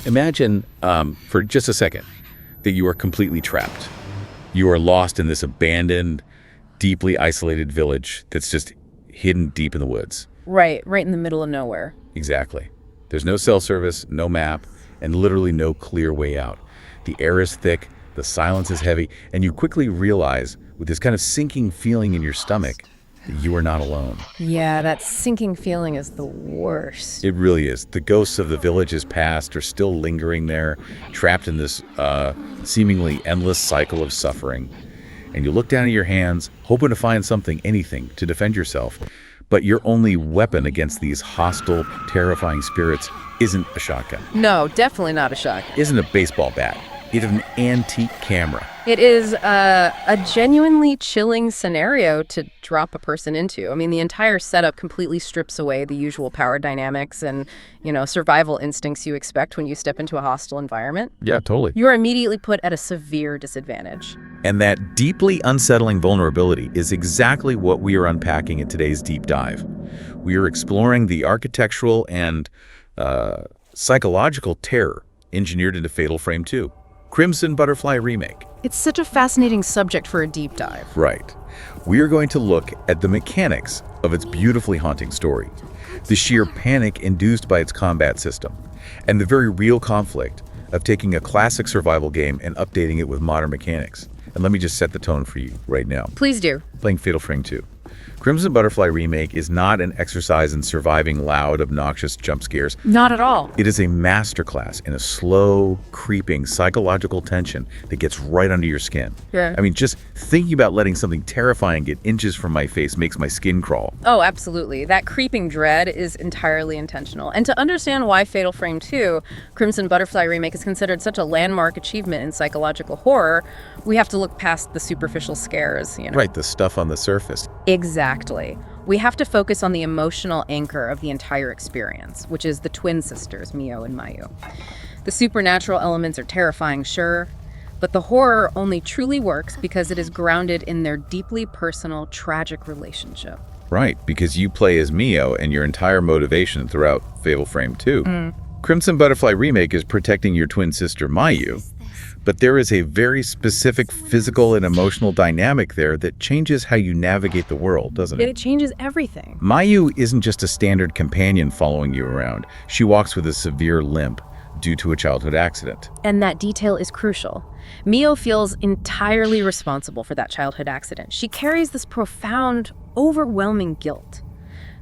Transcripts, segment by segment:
Imagine, for just a second, that you are completely trapped. You are lost in this abandoned, deeply isolated village that's just hidden deep in the woods. Right in the middle of nowhere. Exactly. There's no cell service, no map, and literally no clear way out. The air is thick, the silence is heavy, and you quickly realize, with this kind of sinking feeling in your stomach, that you are not alone. Yeah, that sinking feeling is the worst. It really is. The ghosts of the village's past are still lingering there, trapped in this seemingly endless cycle of suffering. And you look down at your hands, hoping to find something, anything, to defend yourself. But your only weapon against these hostile, terrifying spirits isn't a shotgun. No, definitely not a shotgun. Isn't a baseball bat. It's an antique camera. It is a genuinely chilling scenario to drop a person into. I mean, the entire setup completely strips away the usual power dynamics and, survival instincts you expect when you step into a hostile environment. Yeah, totally. You are immediately put at a severe disadvantage. And that deeply unsettling vulnerability is exactly what we are unpacking in today's deep dive. We are exploring the architectural and psychological terror engineered into Fatal Frame 2. Crimson Butterfly Remake. It's such a fascinating subject for a deep dive. Right. We are going to look at the mechanics of its beautifully haunting story, the sheer panic induced by its combat system, and the very real conflict of taking a classic survival game and updating it with modern mechanics. And let me just set the tone for you right now. Please do. Playing Fatal Frame 2. Crimson Butterfly Remake is not an exercise in surviving loud, obnoxious jump scares. Not at all. It is a masterclass in a slow, creeping psychological tension that gets right under your skin. Yeah. I mean, just thinking about letting something terrifying get inches from my face makes my skin crawl. Oh, absolutely. That creeping dread is entirely intentional. And to understand why Fatal Frame 2, Crimson Butterfly Remake, is considered such a landmark achievement in psychological horror, we have to look past the superficial scares, Right, the stuff on the surface. Exactly. We have to focus on the emotional anchor of the entire experience, which is the twin sisters, Mio and Mayu. The supernatural elements are terrifying, sure, but the horror only truly works because it is grounded in their deeply personal, tragic relationship. Right, because you play as Mio and your entire motivation throughout Fatal Frame 2. Crimson Butterfly Remake is protecting your twin sister Mayu, but there is a very specific physical and emotional dynamic there that changes how you navigate the world, doesn't it? It changes everything. Mayu isn't just a standard companion following you around. She walks with a severe limp due to a childhood accident. And that detail is crucial. Mio feels entirely responsible for that childhood accident. She carries this profound, overwhelming guilt.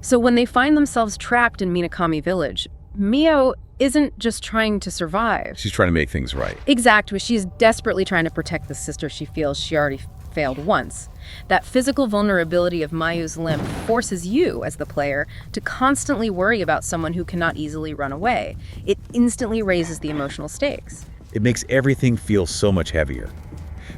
So when they find themselves trapped in Minakami Village, Mio isn't just trying to survive. She's trying to make things right. Exactly. She's desperately trying to protect the sister she feels she already failed once. That physical vulnerability of Mayu's limp forces you, as the player, to constantly worry about someone who cannot easily run away. It instantly raises the emotional stakes. It makes everything feel so much heavier.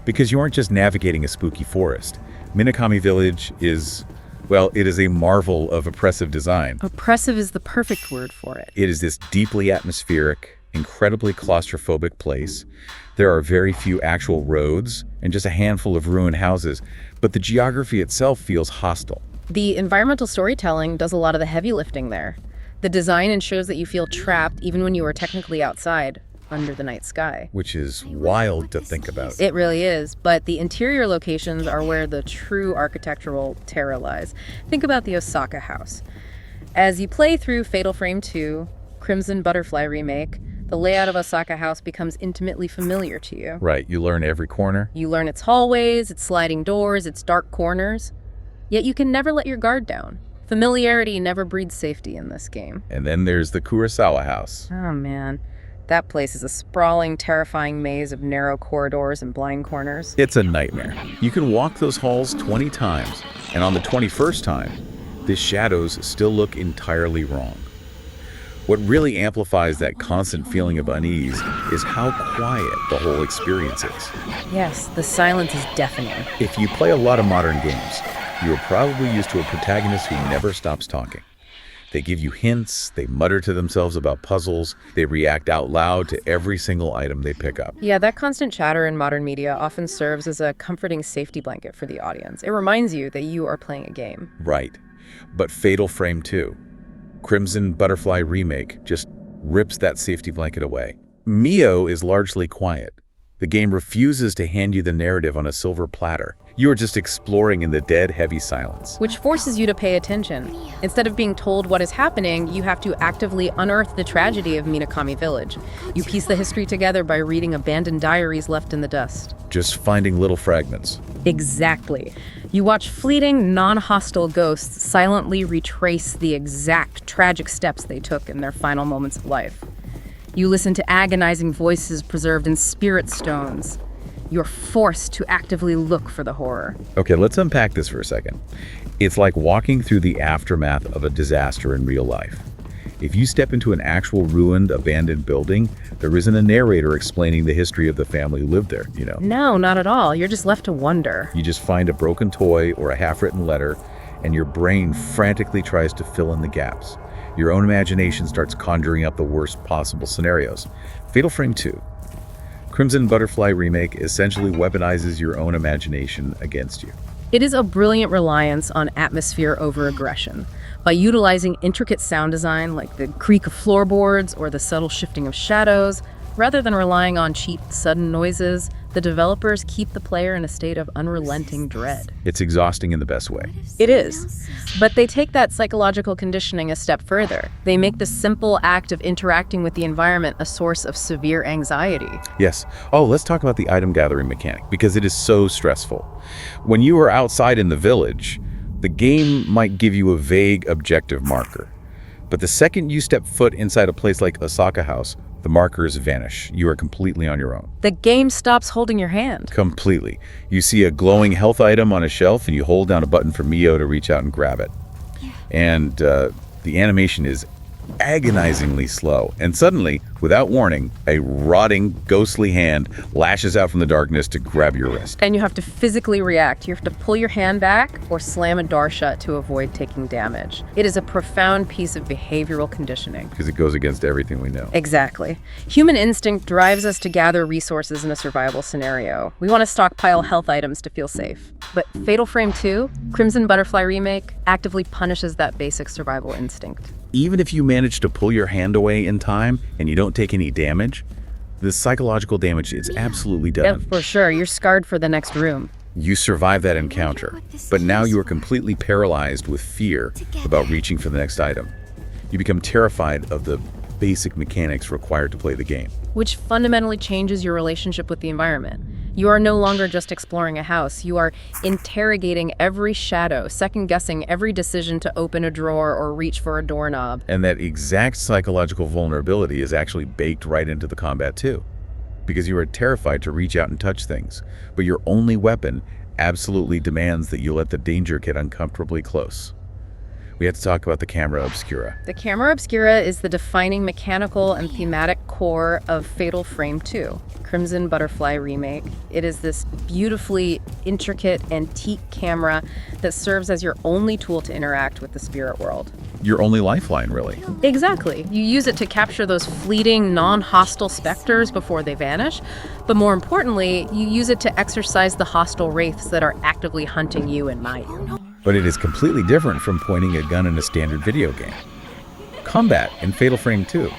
Because you aren't just navigating a spooky forest. Minakami Village is, well, it is a marvel of oppressive design. Oppressive is the perfect word for it. It is this deeply atmospheric, incredibly claustrophobic place. There are very few actual roads and just a handful of ruined houses, but the geography itself feels hostile. The environmental storytelling does a lot of the heavy lifting there. The design ensures that you feel trapped even when you are technically outside, under the night sky. Which is wild to think about. It really is, but the interior locations are where the true architectural terror lies. Think about the Osaka house. As you play through Fatal Frame 2, Crimson Butterfly Remake, the layout of Osaka House becomes intimately familiar to you. Right, you learn every corner. You learn its hallways, its sliding doors, its dark corners. Yet you can never let your guard down. Familiarity never breeds safety in this game. And then there's the Kurosawa house. Oh man, that place is a sprawling, terrifying maze of narrow corridors and blind corners. It's a nightmare. You can walk those halls 20 times, and on the 21st time, the shadows still look entirely wrong. What really amplifies that constant feeling of unease is how quiet the whole experience is. Yes, the silence is deafening. If you play a lot of modern games, you are probably used to a protagonist who never stops talking. They give you hints, they mutter to themselves about puzzles, they react out loud to every single item they pick up. Yeah, that constant chatter in modern media often serves as a comforting safety blanket for the audience. It reminds you that you are playing a game. Right. But Fatal Frame 2, Crimson Butterfly Remake, just rips that safety blanket away. Mio is largely quiet. The game refuses to hand you the narrative on a silver platter. You are just exploring in the dead, heavy silence. Which forces you to pay attention. Instead of being told what is happening, you have to actively unearth the tragedy of Minakami Village. You piece the history together by reading abandoned diaries left in the dust. Just finding little fragments. Exactly. You watch fleeting, non-hostile ghosts silently retrace the exact tragic steps they took in their final moments of life. You listen to agonizing voices preserved in spirit stones. You're forced to actively look for the horror. Okay, let's unpack this for a second. It's like walking through the aftermath of a disaster in real life. If you step into an actual ruined, abandoned building, there isn't a narrator explaining the history of the family who lived there, you know? No, not at all. You're just left to wonder. You just find a broken toy or a half-written letter, and your brain frantically tries to fill in the gaps. Your own imagination starts conjuring up the worst possible scenarios. Fatal Frame 2. Crimson Butterfly Remake essentially weaponizes your own imagination against you. It is a brilliant reliance on atmosphere over aggression. By utilizing intricate sound design like the creak of floorboards or the subtle shifting of shadows, rather than relying on cheap, sudden noises, the developers keep the player in a state of unrelenting dread. It's exhausting in the best way. It is. But they take that psychological conditioning a step further. They make the simple act of interacting with the environment a source of severe anxiety. Yes. Oh, let's talk about the item gathering mechanic, because it is so stressful. When you are outside in the village, the game might give you a vague objective marker. But the second you step foot inside a place like Osaka House, the markers vanish. You are completely on your own. The game stops holding your hand. Completely. You see a glowing health item on a shelf and you hold down a button for Mio to reach out and grab it. And the animation is agonizingly slow. And suddenly, without warning, a rotting, ghostly hand lashes out from the darkness to grab your wrist. And you have to physically react. You have to pull your hand back or slam a door shut to avoid taking damage. It is a profound piece of behavioral conditioning. Because it goes against everything we know. Exactly. Human instinct drives us to gather resources in a survival scenario. We want to stockpile health items to feel safe. But Fatal Frame 2, Crimson Butterfly Remake, actively punishes that basic survival instinct. Even if you manage to pull your hand away in time and you don't take any damage, the psychological damage is absolutely done. Yeah, for sure. You're scarred for the next room. You survive that encounter, but now you are completely paralyzed with fear about reaching for the next item. You become terrified of the basic mechanics required to play the game. Which fundamentally changes your relationship with the environment. You are no longer just exploring a house. You are interrogating every shadow, second-guessing every decision to open a drawer or reach for a doorknob. And that exact psychological vulnerability is actually baked right into the combat too. Because you are terrified to reach out and touch things, but your only weapon absolutely demands that you let the danger get uncomfortably close. We have to talk about the Camera Obscura. The Camera Obscura is the defining mechanical and thematic core of Fatal Frame 2, Crimson Butterfly Remake. It is this beautifully intricate, antique camera that serves as your only tool to interact with the spirit world. Your only lifeline, really. Exactly. You use it to capture those fleeting, non-hostile specters before they vanish, but more importantly, you use it to exorcise the hostile wraiths that are actively hunting you and Mayu. But it is completely different from pointing a gun in a standard video game. Combat in Fatal Frame 2.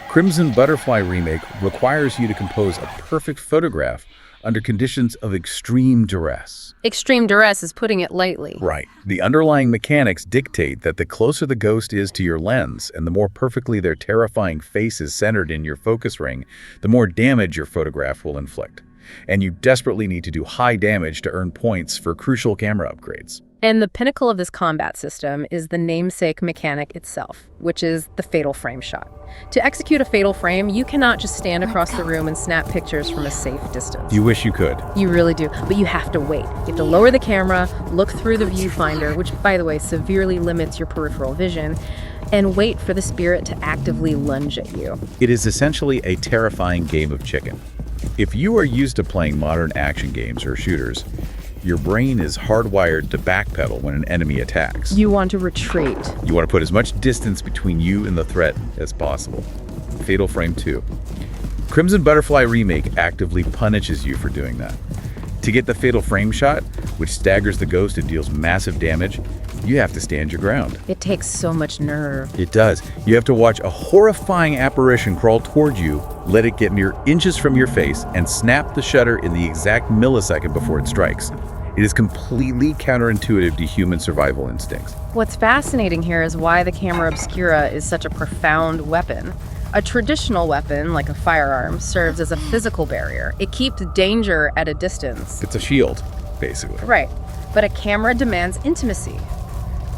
Crimson Butterfly Remake requires you to compose a perfect photograph under conditions of extreme duress. Extreme duress is putting it lightly. Right. The underlying mechanics dictate that the closer the ghost is to your lens and the more perfectly their terrifying face is centered in your focus ring, the more damage your photograph will inflict. And you desperately need to do high damage to earn points for crucial camera upgrades. And the pinnacle of this combat system is the namesake mechanic itself, which is the fatal frame shot. To execute a fatal frame, you cannot just stand across the room and snap pictures from a safe distance. You wish you could. You really do, but you have to wait. You have to lower the camera, look through the viewfinder, which, by the way, severely limits your peripheral vision, and wait for the spirit to actively lunge at you. It is essentially a terrifying game of chicken. If you are used to playing modern action games or shooters, your brain is hardwired to backpedal when an enemy attacks. You want to retreat. You want to put as much distance between you and the threat as possible. Fatal Frame 2. Crimson Butterfly Remake actively punishes you for doing that. To get the fatal frame shot, which staggers the ghost and deals massive damage, you have to stand your ground. It takes so much nerve. It does. You have to watch a horrifying apparition crawl toward you, let it get mere inches from your face, and snap the shutter in the exact millisecond before it strikes. It is completely counterintuitive to human survival instincts. What's fascinating here is why the Camera Obscura is such a profound weapon. A traditional weapon, like a firearm, serves as a physical barrier. It keeps danger at a distance. It's a shield, basically. Right. But a camera demands intimacy.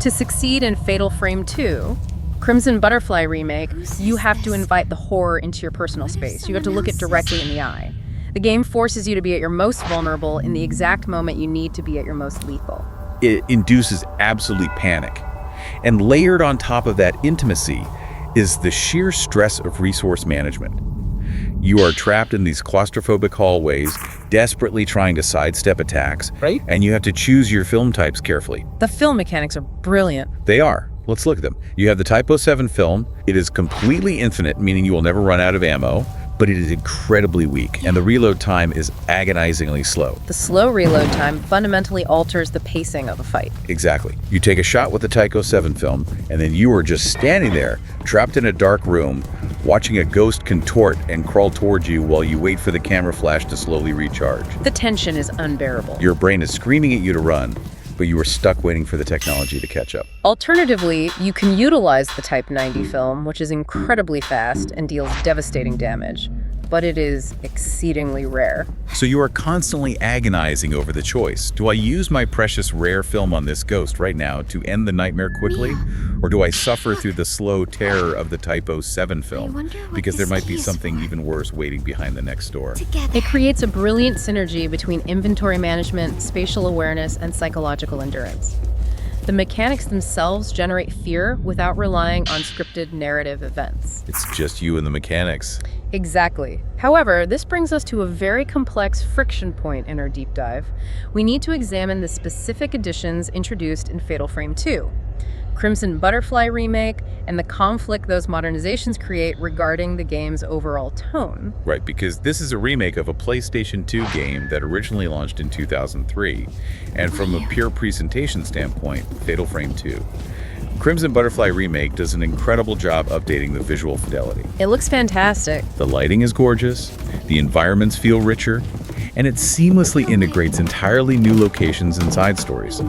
To succeed in Fatal Frame 2, Crimson Butterfly Remake, you have to invite the horror into your personal space. You have to look it directly in the eye. The game forces you to be at your most vulnerable in the exact moment you need to be at your most lethal. It induces absolute panic. And layered on top of that intimacy is the sheer stress of resource management. You are trapped in these claustrophobic hallways, desperately trying to sidestep attacks, Right? and you have to choose your film types carefully. The film mechanics are brilliant. They are. Let's look at them. You have the Typo 7 film. It is completely infinite, meaning you will never run out of ammo, but it is incredibly weak, and the reload time is agonizingly slow. The slow reload time fundamentally alters the pacing of a fight. Exactly. You take a shot with the Tyco 7 film, and then you are just standing there, trapped in a dark room, watching a ghost contort and crawl towards you while you wait for the camera flash to slowly recharge. The tension is unbearable. Your brain is screaming at you to run, but you are stuck waiting for the technology to catch up. Alternatively, you can utilize the Type 90 film, which is incredibly fast and deals devastating damage, but it is exceedingly rare. So you are constantly agonizing over the choice. Do I use my precious rare film on this ghost right now to end the nightmare quickly? Or do I suffer through the slow terror of the Typo 7 film? Because there might be something even worse waiting behind the next door. It creates a brilliant synergy between inventory management, spatial awareness, and psychological endurance. The mechanics themselves generate fear without relying on scripted narrative events. It's just you and the mechanics. Exactly. However, this brings us to a very complex friction point in our deep dive. We need to examine the specific additions introduced in Fatal Frame 2, Crimson Butterfly Remake, and the conflict those modernizations create regarding the game's overall tone. Right, because this is a remake of a PlayStation 2 game that originally launched in 2003, and from a pure presentation standpoint, Fatal Frame 2. Crimson Butterfly Remake does an incredible job updating the visual fidelity. It looks fantastic. The lighting is gorgeous, the environments feel richer, and it seamlessly integrates entirely new locations and side stories.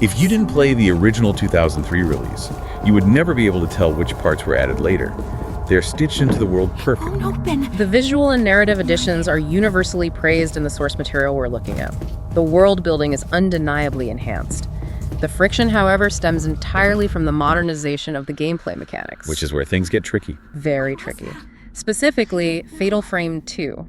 If you didn't play the original 2003 release, you would never be able to tell which parts were added later. They're stitched into the world perfectly. The visual and narrative additions are universally praised in the source material we're looking at. The world building is undeniably enhanced. The friction, however, stems entirely from the modernization of the gameplay mechanics. Which is where things get tricky. Very tricky. Specifically, Fatal Frame 2.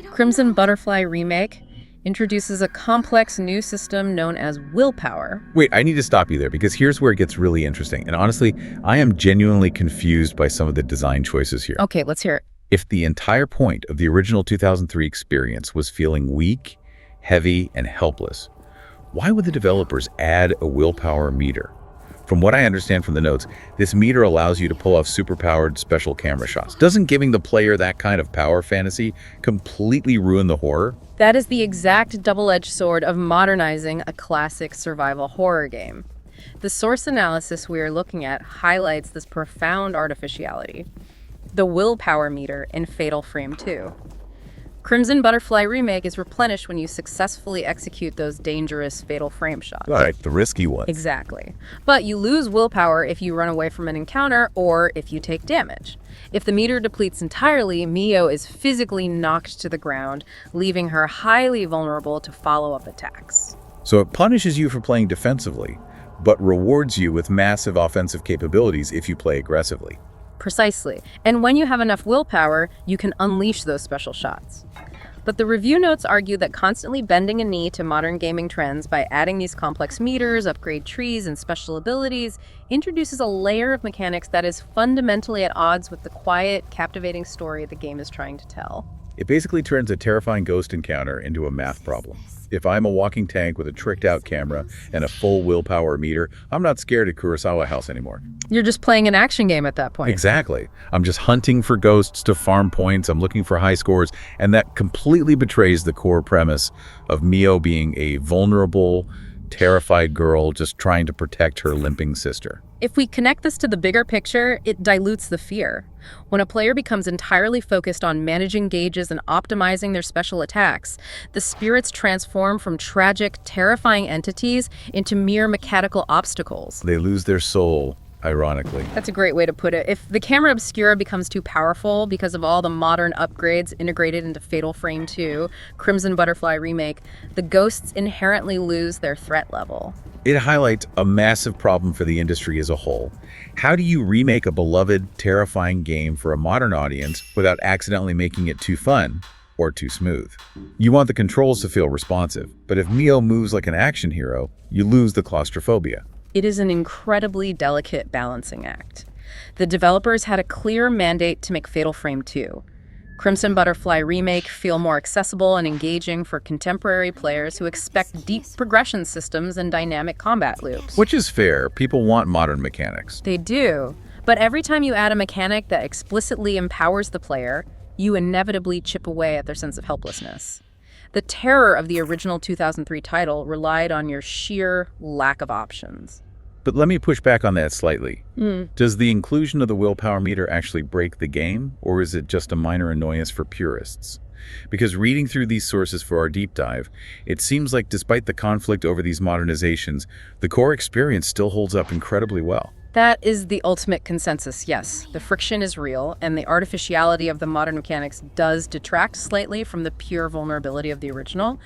Crimson Butterfly Remake introduces a complex new system known as willpower. Wait, I need to stop you there because here's where it gets really interesting. And honestly, I am genuinely confused by some of the design choices here. Okay, let's hear it. If the entire point of the original 2003 experience was feeling weak, heavy, and helpless, why would the developers add a willpower meter? From what I understand from the notes, this meter allows you to pull off superpowered special camera shots. Doesn't giving the player that kind of power fantasy completely ruin the horror? That is the exact double-edged sword of modernizing a classic survival horror game. The source analysis we are looking at highlights this profound artificiality. The willpower meter in Fatal Frame 2. Crimson Butterfly Remake is replenished when you successfully execute those dangerous Fatal Frame shots. Right, the risky ones. Exactly. But you lose willpower if you run away from an encounter or if you take damage. If the meter depletes entirely, Mio is physically knocked to the ground, leaving her highly vulnerable to follow-up attacks. So it punishes you for playing defensively, but rewards you with massive offensive capabilities if you play aggressively. Precisely. And when you have enough willpower, you can unleash those special shots. But the review notes argue that constantly bending a knee to modern gaming trends by adding these complex meters, upgrade trees, and special abilities introduces a layer of mechanics that is fundamentally at odds with the quiet, captivating story the game is trying to tell. It basically turns a terrifying ghost encounter into a math problem. If I'm a walking tank with a tricked-out camera and a full willpower meter, I'm not scared at Kurosawa House anymore. You're just playing an action game at that point. Exactly. I'm just hunting for ghosts to farm points, I'm looking for high scores, and that completely betrays the core premise of Mio being a vulnerable, terrified girl just trying to protect her limping sister. If we connect this to the bigger picture, it dilutes the fear. When a player becomes entirely focused on managing gauges and optimizing their special attacks, the spirits transform from tragic, terrifying entities into mere mechanical obstacles. They lose their soul, ironically. That's a great way to put it. If the Camera Obscura becomes too powerful because of all the modern upgrades integrated into Fatal Frame 2, Crimson Butterfly Remake, the ghosts inherently lose their threat level. It highlights a massive problem for the industry as a whole. How do you remake a beloved, terrifying game for a modern audience without accidentally making it too fun or too smooth? You want the controls to feel responsive, but if Mio moves like an action hero, you lose the claustrophobia. It is an incredibly delicate balancing act. The developers had a clear mandate to make Fatal Frame 2. Crimson Butterfly Remake feel more accessible and engaging for contemporary players who expect deep progression systems and dynamic combat loops. Which is fair. People want modern mechanics. They do. But every time you add a mechanic that explicitly empowers the player, you inevitably chip away at their sense of helplessness. The terror of the original 2003 title relied on your sheer lack of options. But let me push back on that slightly. Does the inclusion of the willpower meter actually break the game, or is it just a minor annoyance for purists? Because reading through these sources for our deep dive, it seems like despite the conflict over these modernizations, the core experience still holds up incredibly well. That is the ultimate consensus, yes. The friction is real, and the artificiality of the modern mechanics does detract slightly from the pure vulnerability of the original.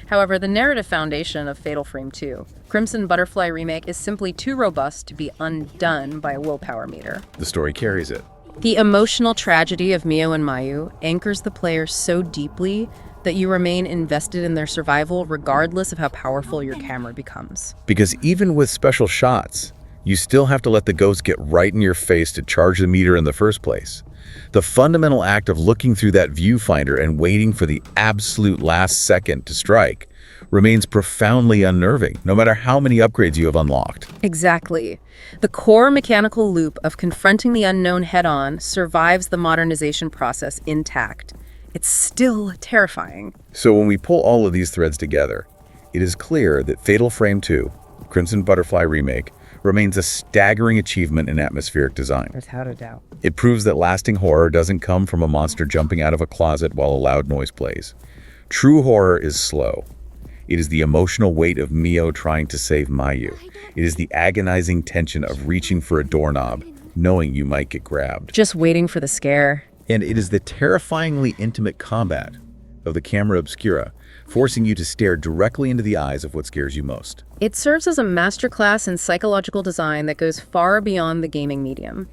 However, the narrative foundation of Fatal Frame 2, Crimson Butterfly Remake, is simply too robust to be undone by a willpower meter. The story carries it. The emotional tragedy of Mio and Mayu anchors the player so deeply that you remain invested in their survival regardless of how powerful your camera becomes. Because even with special shots, you still have to let the ghost get right in your face to charge the meter in the first place. The fundamental act of looking through that viewfinder and waiting for the absolute last second to strike remains profoundly unnerving, no matter how many upgrades you have unlocked. Exactly. The core mechanical loop of confronting the unknown head-on survives the modernization process intact. It's still terrifying. So when we pull all of these threads together, it is clear that Fatal Frame 2, Crimson Butterfly Remake, remains a staggering achievement in atmospheric design. Without a doubt. It proves that lasting horror doesn't come from a monster jumping out of a closet while a loud noise plays. True horror is slow. It is the emotional weight of Mio trying to save Mayu. It is the agonizing tension of reaching for a doorknob, knowing you might get grabbed. Just waiting for the scare. And it is the terrifyingly intimate combat of the Camera Obscura, forcing you to stare directly into the eyes of what scares you most. It serves as a masterclass in psychological design that goes far beyond the gaming medium.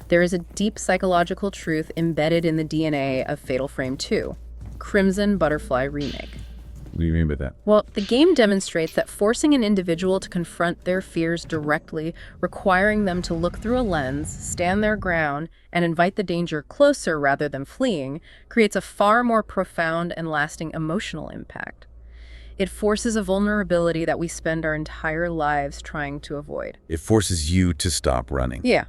There is a deep psychological truth embedded in the DNA of Fatal Frame 2, Crimson Butterfly Remake. What do you mean by that? Well, the game demonstrates that forcing an individual to confront their fears directly, requiring them to look through a lens, stand their ground, and invite the danger closer rather than fleeing, creates a far more profound and lasting emotional impact. It forces a vulnerability that we spend our entire lives trying to avoid. It forces you to stop running. Yeah.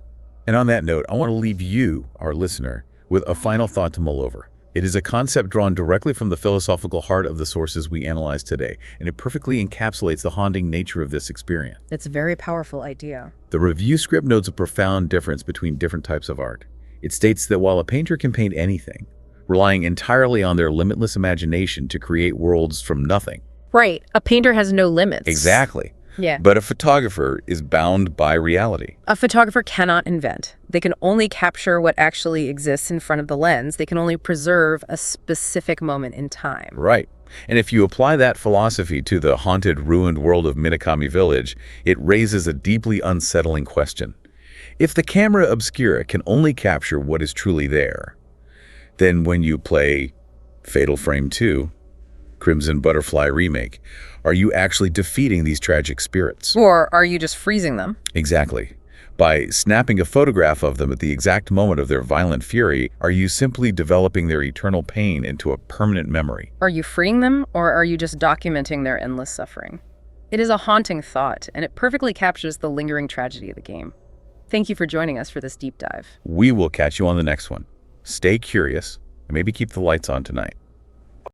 And on that note, I want to leave you, our listener, with a final thought to mull over. It is a concept drawn directly from the philosophical heart of the sources we analyze today, and it perfectly encapsulates the haunting nature of this experience. It's a very powerful idea. The review script notes a profound difference between different types of art. It states that while a painter can paint anything, relying entirely on their limitless imagination to create worlds from nothing. Right. A painter has no limits. Exactly. Yeah. But a photographer is bound by reality. A photographer cannot invent. They can only capture what actually exists in front of the lens. They can only preserve a specific moment in time. Right. And if you apply that philosophy to the haunted, ruined world of Minakami Village, it raises a deeply unsettling question. If the Camera Obscura can only capture what is truly there, then when you play Fatal Frame 2, Crimson Butterfly Remake, are you actually defeating these tragic spirits? Or are you just freezing them? Exactly. By snapping a photograph of them at the exact moment of their violent fury, are you simply developing their eternal pain into a permanent memory? Are you freeing them, or are you just documenting their endless suffering? It is a haunting thought, and it perfectly captures the lingering tragedy of the game. Thank you for joining us for this deep dive. We will catch you on the next one. Stay curious, and maybe keep the lights on tonight.